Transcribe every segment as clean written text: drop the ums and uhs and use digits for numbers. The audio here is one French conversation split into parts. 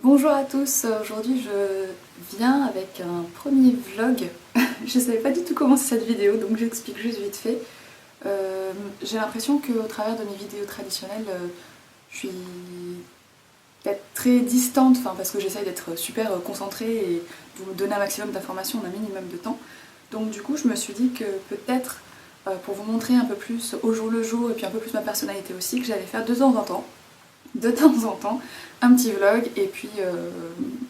Bonjour à tous, aujourd'hui je viens avec un premier vlog. Je savais pas du tout commencer cette vidéo donc j'explique juste vite fait. J'ai l'impression qu'au travers de mes vidéos traditionnelles, je suis peut-être très distante, parce que j'essaye d'être super concentrée et de vous donner un maximum d'informations en un minimum de temps. Donc du coup je me suis dit que peut-être pour vous montrer un peu plus au jour le jour et puis un peu plus ma personnalité aussi, que j'allais faire de temps en temps un petit vlog et puis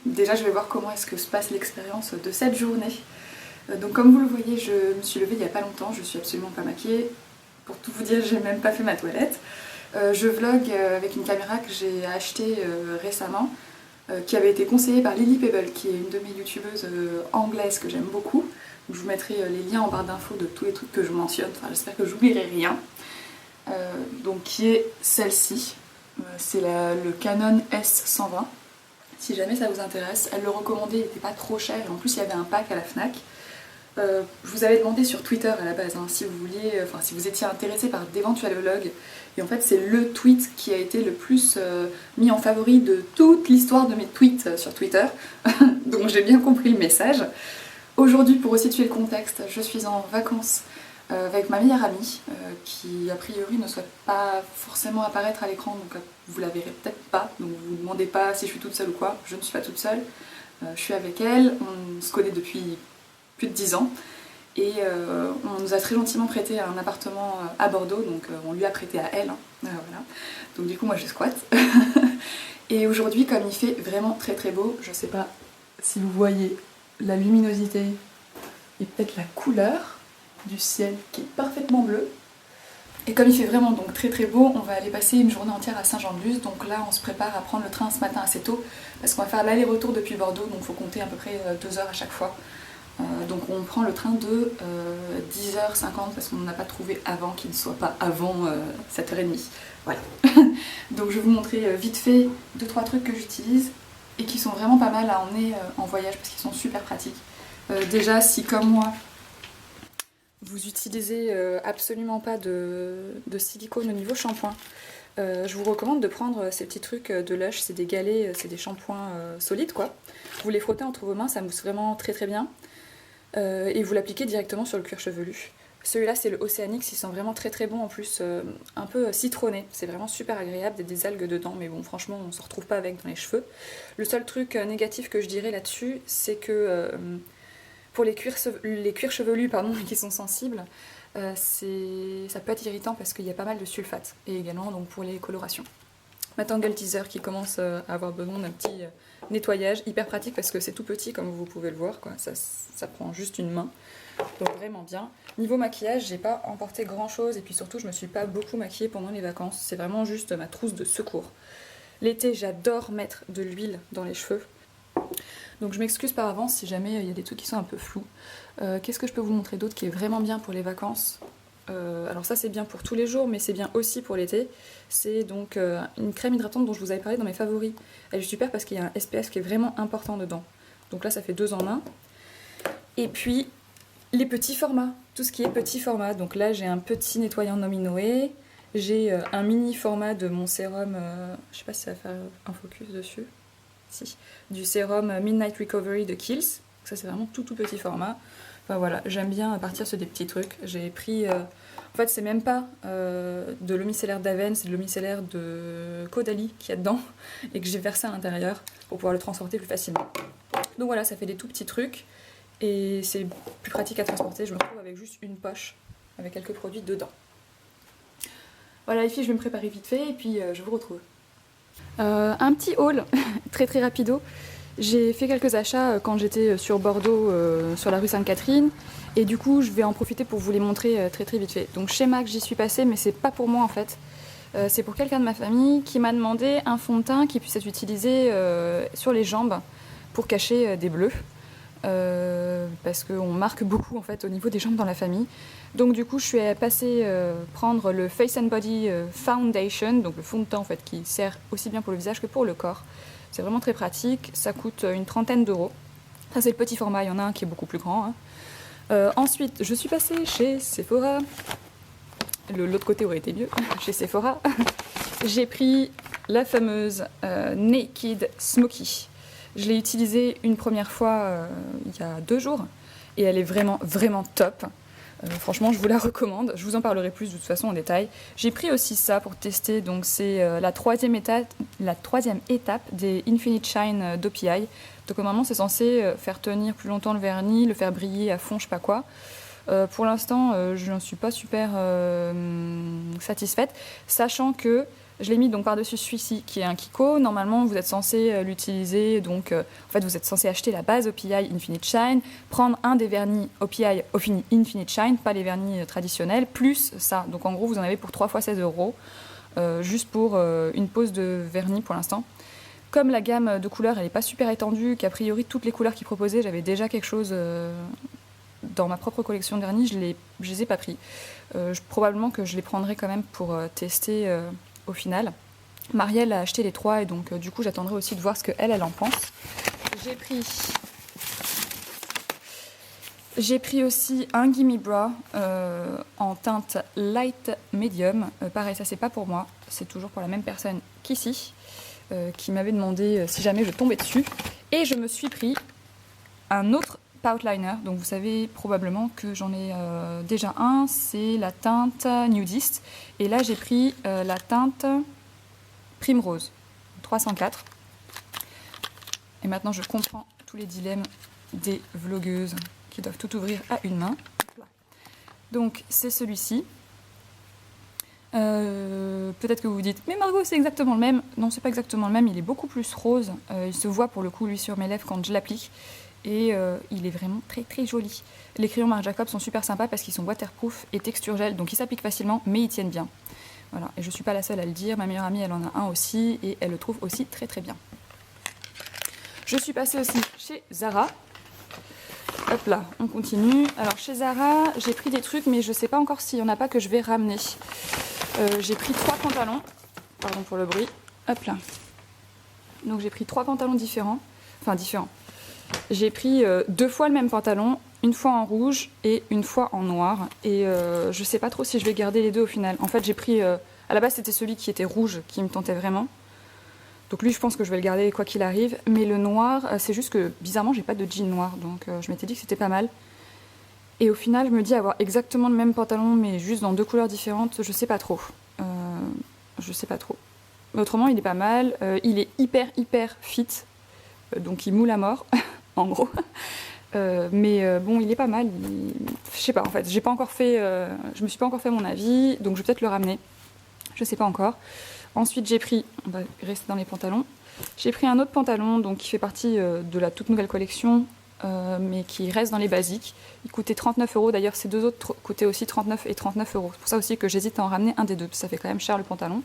déjà je vais voir comment est-ce que se passe l'expérience de cette journée. Donc comme vous le voyez, je me suis levée il n'y a pas longtemps, je suis absolument pas maquillée. Pour tout vous dire, j'ai même pas fait ma toilette. Je vlog avec une caméra que j'ai achetée récemment, qui avait été conseillée par Lily Pebble, qui est une de mes youtubeuses anglaises que j'aime beaucoup. Donc, je vous mettrai les liens en barre d'infos de tous les trucs que je mentionne, j'espère que j'oublierai rien. Donc qui est celle-ci. C'est le Canon S120, si jamais ça vous intéresse. Elle le recommandait, il n'était pas trop cher et en plus il y avait un pack à la Fnac. Je vous avais demandé sur Twitter à la base si vous vouliez, si vous étiez intéressé par d'éventuels vlogs. Et en fait c'est le tweet qui a été le plus mis en favori de toute l'histoire de mes tweets sur Twitter. Donc j'ai bien compris le message. Aujourd'hui, pour resituer le contexte, je suis en vacances avec ma meilleure amie qui a priori ne souhaite pas forcément apparaître à l'écran, donc vous la verrez peut-être pas, donc vous ne demandez pas si je suis toute seule ou quoi, je ne suis pas toute seule. Je suis avec elle, on se connaît depuis plus de 10 ans et on nous a très gentiment prêté un appartement à Bordeaux, donc on lui a prêté à elle, voilà. Donc du coup moi je squatte. Et aujourd'hui, comme il fait vraiment très très beau, je sais pas si vous voyez la luminosité et peut-être la couleur du ciel qui est parfaitement bleu. Et comme il fait vraiment donc très très beau, on va aller passer une journée entière à Saint-Jean-de-Luz. Donc là on se prépare à prendre le train ce matin assez tôt parce qu'on va faire l'aller-retour depuis Bordeaux, donc il faut compter à peu près 2 heures à chaque fois. Donc on prend le train de 10h50 parce qu'on n'a pas trouvé avant qu'il ne soit pas avant 7h30. Voilà. Donc je vais vous montrer vite fait 2-3 trucs que j'utilise et qui sont vraiment pas mal à emmener en voyage parce qu'ils sont super pratiques. Déjà, si comme moi vous utilisez absolument pas de silicone au niveau shampoing, je vous recommande de prendre ces petits trucs de Lush, c'est des galets, c'est des shampoings solides quoi. Vous les frottez entre vos mains, ça mousse vraiment très très bien. Et vous l'appliquez directement sur le cuir chevelu. Celui-là c'est le Oceanix, il sent vraiment très très bon en plus, un peu citronné, c'est vraiment super agréable, il y a des algues dedans mais bon franchement on se retrouve pas avec dans les cheveux. Le seul truc négatif que je dirais là-dessus c'est que pour les cuirs chevelus qui sont sensibles, ça peut être irritant parce qu'il y a pas mal de sulfate et également donc pour les colorations. Ma Tangle Teaser qui commence à avoir besoin d'un petit nettoyage, hyper pratique parce que c'est tout petit comme vous pouvez le voir, quoi. Ça prend juste une main, donc vraiment bien. Niveau maquillage, j'ai pas emporté grand chose et puis surtout je me suis pas beaucoup maquillée pendant les vacances, c'est vraiment juste ma trousse de secours. L'été j'adore mettre de l'huile dans les cheveux, donc je m'excuse par avance si jamais il y a des trucs qui sont un peu flous. Qu'est-ce que je peux vous montrer d'autre qui est vraiment bien pour les vacances ? Alors ça c'est bien pour tous les jours mais c'est bien aussi pour l'été. C'est donc une crème hydratante dont je vous avais parlé dans mes favoris. Elle est super parce qu'il y a un SPF qui est vraiment important dedans. Donc là ça fait 2 en 1. Et puis les petits formats, tout ce qui est petit format. Donc là j'ai un petit nettoyant Nominoé. J'ai un mini format de mon sérum, je sais pas si ça va faire un focus dessus. Si. Du sérum Midnight Recovery de Kiehl's. Ça c'est vraiment tout petit format. Enfin voilà, j'aime bien partir sur des petits trucs. J'ai pris, en fait c'est même pas de l'eau micellaire d'Aven, c'est de l'eau micellaire de Caudalie qu'il y a dedans et que j'ai versé à l'intérieur pour pouvoir le transporter plus facilement. Donc voilà, ça fait des tout petits trucs et c'est plus pratique à transporter. Je me retrouve avec juste une poche avec quelques produits dedans. Voilà les filles, je vais me préparer vite fait et puis je vous retrouve. Un petit haul très très rapido. J'ai fait quelques achats quand j'étais sur Bordeaux, sur la rue Sainte-Catherine, et du coup je vais en profiter pour vous les montrer très très vite fait. Donc chez MAC j'y suis passée, mais c'est pas pour moi en fait, c'est pour quelqu'un de ma famille qui m'a demandé un fond de teint qui puisse être utilisé sur les jambes pour cacher des bleus, parce qu'on marque beaucoup en fait au niveau des jambes dans la famille. Donc du coup je suis passée prendre le Face and Body Foundation, donc le fond de teint en fait qui sert aussi bien pour le visage que pour le corps. C'est vraiment très pratique, ça coûte une 30aine d'euros. Ça c'est le petit format, il y en a un qui est beaucoup plus grand. Ensuite, je suis passée chez Sephora. L'autre côté aurait été mieux, chez Sephora. J'ai pris la fameuse Naked Smoky. Je l'ai utilisée une première fois il y a 2 jours et elle est vraiment top. Franchement, je vous la recommande. Je vous en parlerai plus de toute façon en détail. J'ai pris aussi ça pour tester. Donc c'est la troisième étape des Infinite Shine d'OPI. Donc normalement, c'est censé faire tenir plus longtemps le vernis, le faire briller à fond, je sais pas quoi. Pour l'instant, je n'en suis pas super satisfaite, sachant que je l'ai mis donc par-dessus celui-ci qui est un Kiko. Normalement, vous êtes censé l'utiliser, donc en fait, vous êtes censé acheter la base OPI Infinite Shine, prendre un des vernis OPI Infinite Shine, pas les vernis traditionnels, plus ça. Donc en gros, vous en avez pour 3 fois 16 €, juste pour une pose de vernis pour l'instant. Comme la gamme de couleurs, elle n'est pas super étendue, qu'a priori, toutes les couleurs qu'ils proposaient, j'avais déjà quelque chose dans ma propre collection de vernis, je les ai pas pris. Probablement que je les prendrai quand même pour tester au final. Marielle a acheté les 3 et donc du coup j'attendrai aussi de voir ce qu'elle en pense. J'ai pris aussi un Gimme Bra en teinte light medium. Pareil, ça c'est pas pour moi, c'est toujours pour la même personne qu'ici, qui m'avait demandé si jamais je tombais dessus. Et je me suis pris un autre Poutliner, donc vous savez probablement que j'en ai déjà un, c'est la teinte Nudist. Et là j'ai pris la teinte Primrose 304. Et maintenant je comprends tous les dilemmes des vlogueuses qui doivent tout ouvrir à une main. Donc c'est celui-ci. Peut-être que vous vous dites mais Margot c'est exactement le même. Non, c'est pas exactement le même, il est beaucoup plus rose. Il se voit pour le coup lui sur mes lèvres quand je l'applique. Et il est vraiment très joli. Les crayons Marc Jacobs sont super sympas parce qu'ils sont waterproof et texture gel, donc ils s'appliquent facilement mais ils tiennent bien. Voilà, et je suis pas la seule à le dire, ma meilleure amie elle en a un aussi et elle le trouve aussi très bien. Je suis passée aussi chez Zara. Hop là, on continue. Alors chez Zara, j'ai pris des trucs mais je sais pas encore s'il y en a pas que je vais ramener. J'ai pris 3 pantalons, pardon pour le bruit. Hop là. Donc j'ai pris 3 pantalons différents. J'ai pris 2 fois le même pantalon, une fois en rouge et une fois en noir. Et je sais pas trop si je vais garder les 2 au final. En fait, j'ai pris... à la base, c'était celui qui était rouge qui me tentait vraiment. Donc lui, je pense que je vais le garder quoi qu'il arrive. Mais le noir, c'est juste que bizarrement, j'ai pas de jean noir. Donc je m'étais dit que c'était pas mal. Et au final, je me dis avoir exactement le même pantalon, mais juste dans 2 couleurs différentes, je sais pas trop. Mais autrement, il est pas mal. Il est hyper fit. Donc il moule à mort. En gros. Mais bon, il est pas mal. Je sais pas, en fait. Je me suis pas encore fait mon avis, donc je vais peut-être le ramener. Je sais pas encore. Ensuite, j'ai pris, on va rester dans les pantalons. J'ai pris un autre pantalon, donc qui fait partie de la toute nouvelle collection, mais qui reste dans les basiques. Il coûtait 39 €. D'ailleurs, ces 2 autres coûtaient aussi 39 et 39 €. C'est pour ça aussi que j'hésite à en ramener un des 2. Ça fait quand même cher le pantalon.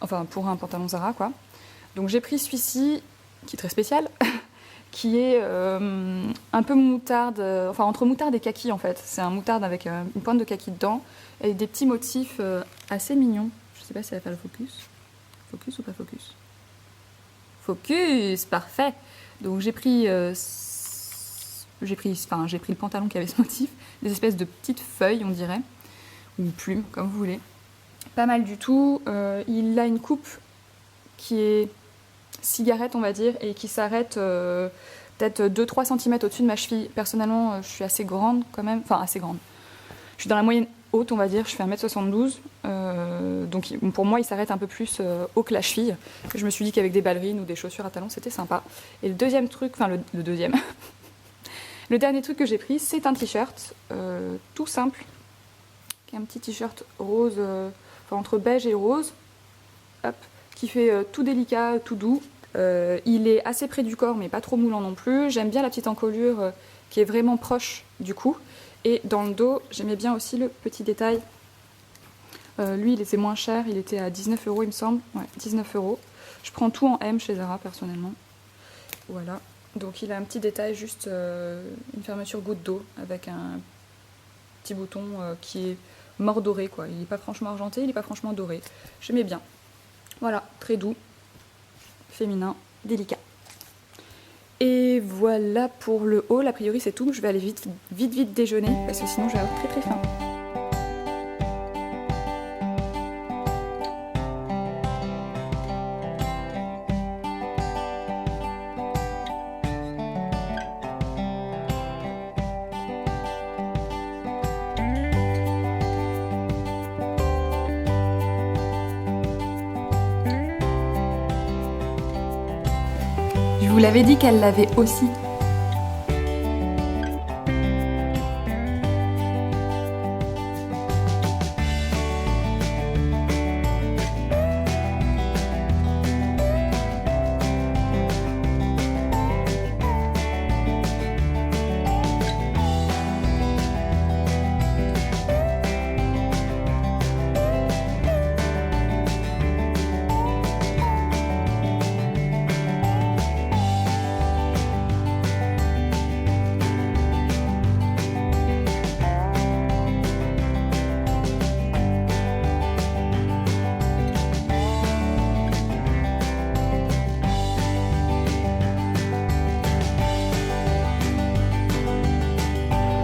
Enfin, pour un pantalon Zara, quoi. Donc j'ai pris celui-ci, qui est très spécial. Qui est un peu moutarde, enfin entre moutarde et kaki en fait. C'est un moutarde avec une pointe de kaki dedans et des petits motifs assez mignons. Je sais pas si ça va faire le focus. Focus ou pas focus? Focus, parfait. Donc j'ai pris le pantalon qui avait ce motif, des espèces de petites feuilles on dirait, ou plumes comme vous voulez. Pas mal du tout. Il a une coupe qui est cigarette on va dire et qui s'arrête peut-être 2-3 cm au-dessus de ma cheville. Personnellement je suis assez grande quand même, enfin assez grande. Je suis dans la moyenne haute on va dire, je fais 1m72 donc pour moi il s'arrête un peu plus haut que la cheville. Je me suis dit qu'avec des ballerines ou des chaussures à talons c'était sympa. Et le deuxième truc, enfin le deuxième le dernier truc que j'ai pris c'est un t-shirt tout simple qui est un petit t-shirt rose, enfin entre beige et rose, hop, qui fait tout délicat, tout doux. Il est assez près du corps mais pas trop moulant non plus. J'aime bien la petite encolure qui est vraiment proche du cou. Et dans le dos, j'aimais bien aussi le petit détail. Lui, il était moins cher, il était à 19 € il me semble. Ouais, 19 €. Je prends tout en M chez Zara personnellement. Voilà. Donc il a un petit détail, juste une fermeture goutte d'eau avec un petit bouton qui est mordoré quoi. Il n'est pas franchement argenté, il n'est pas franchement doré. J'aimais bien. Voilà, très doux, féminin, délicat. Et voilà pour le haul, a priori c'est tout. Je vais aller vite déjeuner parce que sinon je vais avoir très faim. Je vous l'avais dit qu'elle l'avait aussi.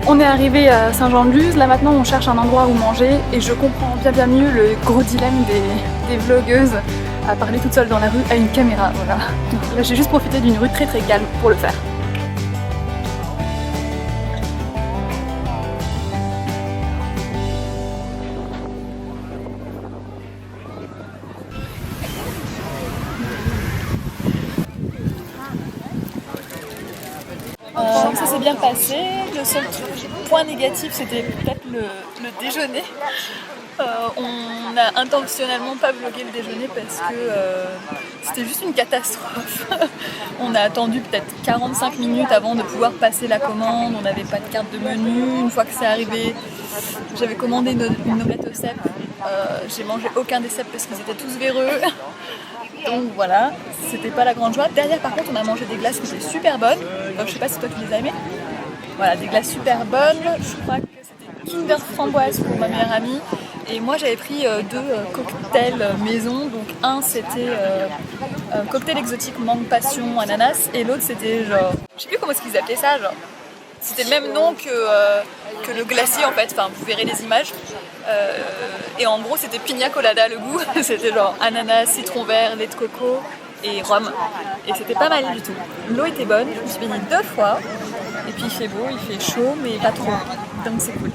On est arrivé à Saint-Jean-de-Luz, là maintenant on cherche un endroit où manger et je comprends bien mieux le gros dilemme des vlogueuses à parler toute seule dans la rue à une caméra, voilà. Là j'ai juste profité d'une rue très calme pour le faire. Ça s'est bien passé, le seul point négatif c'était peut-être le déjeuner. On n'a intentionnellement pas vlogué le déjeuner parce que c'était juste une catastrophe. On a attendu peut-être 45 minutes avant de pouvoir passer la commande, on n'avait pas de carte de menu. Une fois que c'est arrivé, j'avais commandé une omelette au cèpe. J'ai mangé aucun des cèpes parce qu'ils étaient tous véreux. Donc voilà, c'était pas la grande joie. Derrière par contre on a mangé des glaces qui étaient super bonnes. Je sais pas si toi tu les as aimées. Voilà, des glaces super bonnes. Je crois que c'était Kinder Framboise pour ma meilleure amie. Et moi j'avais pris deux cocktails maison. Donc un c'était cocktail exotique mangue passion ananas. Et l'autre c'était genre, je sais plus comment est-ce qu'ils appelaient ça, genre. C'était le même nom que le glacier en fait, enfin vous verrez les images. Et en gros c'était pina colada le goût, c'était genre ananas, citron vert, lait de coco et rhum. Et c'était pas mal du tout. L'eau était bonne, je me suis baignée 2 fois. Et puis il fait beau, il fait chaud mais pas trop. Donc c'est cool.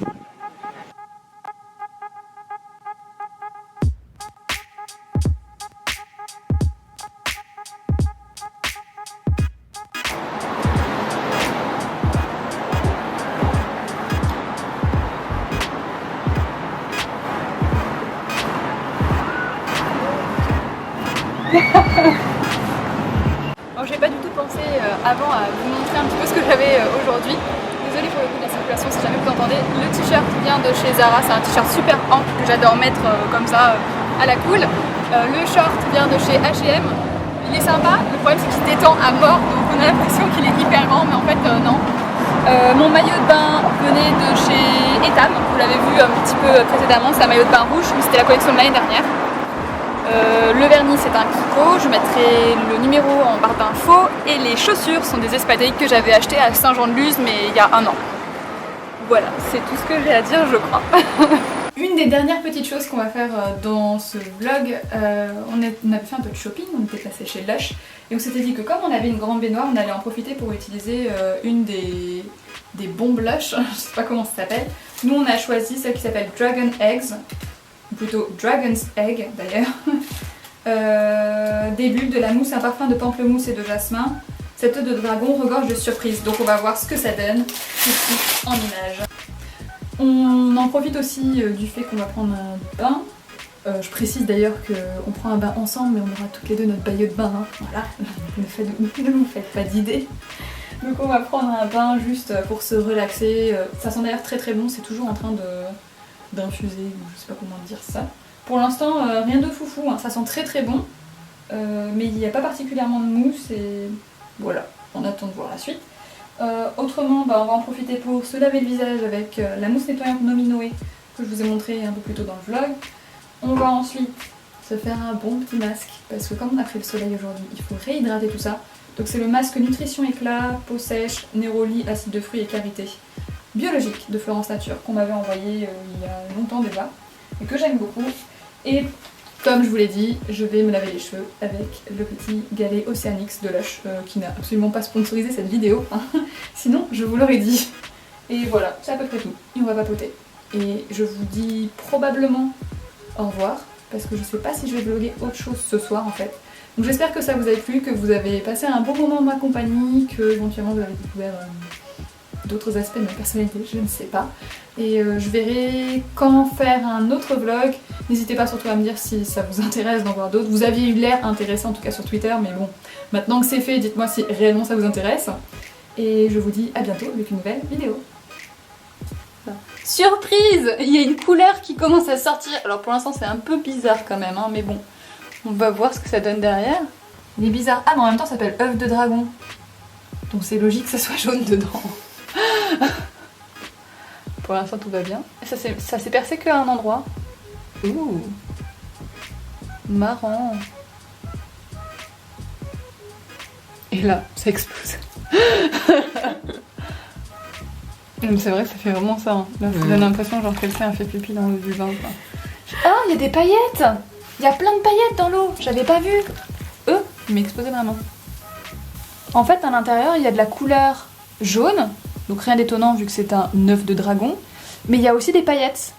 Bon, j'ai pas du tout pensé avant à vous montrer un petit peu ce que j'avais aujourd'hui. Désolée pour le coup de la circulation si jamais vous entendez. Le t-shirt vient de chez Zara, c'est un t-shirt super ample que j'adore mettre comme ça à la cool. Le short vient de chez H&M. Il est sympa, le problème c'est qu'il se détend à mort, donc on a l'impression qu'il est hyper grand, mais en fait non. Mon maillot de bain venait de chez Etam, vous l'avez vu un petit peu précédemment, c'est un maillot de bain rouge, mais c'était la collection de l'année dernière. Le vernis c'est un Kiko, je mettrai le numéro en barre d'infos et les chaussures sont des espadrilles que j'avais achetées à Saint-Jean-de-Luz mais il y a 1 an. Voilà, c'est tout ce que j'ai à dire je crois. Une des dernières petites choses qu'on va faire dans ce vlog, on avait fait un peu de shopping, on était passé chez Lush et on s'était dit que comme on avait une grande baignoire, on allait en profiter pour utiliser une des bombes Lush, je sais pas comment ça s'appelle. Nous on a choisi celle qui s'appelle Dragon Eggs. Plutôt Dragon's Egg d'ailleurs. Des bulles, de la mousse, un parfum de pamplemousse et de jasmin. Cette œuf de dragon regorge de surprises, donc on va voir ce que ça donne ici en image. On en profite aussi du fait qu'on va prendre un bain. Je précise d'ailleurs qu'on prend un bain ensemble, mais on aura toutes les deux notre maillot de bain. Hein. Voilà, ne vous faites pas d'idées. Donc on va prendre un bain juste pour se relaxer. Ça sent d'ailleurs très bon, c'est toujours en train d'infuser, je sais pas comment dire ça. Pour l'instant, rien de foufou, hein. Ça sent très bon, mais il n'y a pas particulièrement de mousse et voilà, on attend de voir la suite. Autrement, on va en profiter pour se laver le visage avec la mousse nettoyante Nominoé que je vous ai montré un peu plus tôt dans le vlog. On va ensuite se faire un bon petit masque parce que comme on a pris le soleil aujourd'hui, il faut réhydrater tout ça. Donc c'est le masque Nutrition Éclat, peau sèche, Neroli, acide de fruits et clarité biologique de Florence Nature qu'on m'avait envoyé il y a longtemps déjà et que j'aime beaucoup. Et comme je vous l'ai dit, je vais me laver les cheveux avec le petit galet Oceanix de Lush qui n'a absolument pas sponsorisé cette vidéo, hein. Sinon je vous l'aurais dit. Et voilà, c'est à peu près tout. Et on va papoter. Et je vous dis probablement au revoir parce que je sais pas si je vais vlogger autre chose ce soir en fait. Donc j'espère que ça vous a plu, que vous avez passé un bon moment en ma compagnie, que éventuellement vous avez découvert d'autres aspects de ma personnalité, je ne sais pas. Et je verrai quand faire un autre vlog. N'hésitez pas surtout à me dire si ça vous intéresse d'en voir d'autres. Vous aviez eu l'air intéressé en tout cas sur Twitter, mais bon, maintenant que c'est fait, dites-moi si réellement ça vous intéresse. Et je vous dis à bientôt avec une nouvelle vidéo. Surprise! Il y a une couleur qui commence à sortir. Alors pour l'instant c'est un peu bizarre quand même, hein, mais bon, on va voir ce que ça donne derrière. Il est bizarre. Ah mais en même temps ça s'appelle œuf de dragon. Donc c'est logique que ça soit jaune dedans. Pour l'instant tout va bien. Ça s'est percé qu'à un endroit. Ouh, marrant. Et là, ça explose. C'est vrai que ça fait vraiment ça. Hein. Là, ça donne l'impression genre quelqu'un a fait pipi dans l'eau du bain. Oh, il y a des paillettes. Il y a plein de paillettes dans l'eau. J'avais pas vu. Il m'a explosé ma main. En fait, à l'intérieur, il y a de la couleur jaune. Donc rien d'étonnant vu que c'est un œuf de dragon. Mais il y a aussi des paillettes.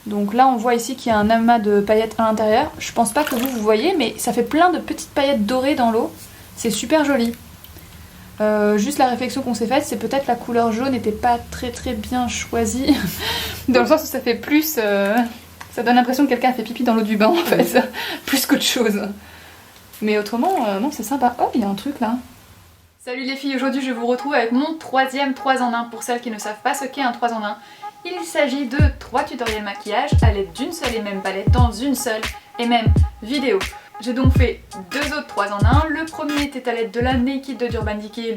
Donc là on voit ici qu'il y a un amas de paillettes à l'intérieur. Je pense pas que vous voyez, mais ça fait plein de petites paillettes dorées dans l'eau. C'est super joli. Juste la réflexion qu'on s'est faite, c'est peut-être la couleur jaune n'était pas très bien choisie. Dans le sens où ça fait plus... ça donne l'impression que quelqu'un a fait pipi dans l'eau du bain en fait. Plus qu'autre chose. Mais autrement, non c'est sympa. Oh, il y a un truc là. Salut les filles, aujourd'hui je vous retrouve avec mon troisième 3 en 1 pour celles qui ne savent pas ce qu'est un 3 en 1. Il s'agit de 3 tutoriels maquillage à l'aide d'une seule et même palette dans une seule et même vidéo. J'ai donc fait 2 autres 3 en 1. Le premier était à l'aide de la Naked de d'Urban Decay.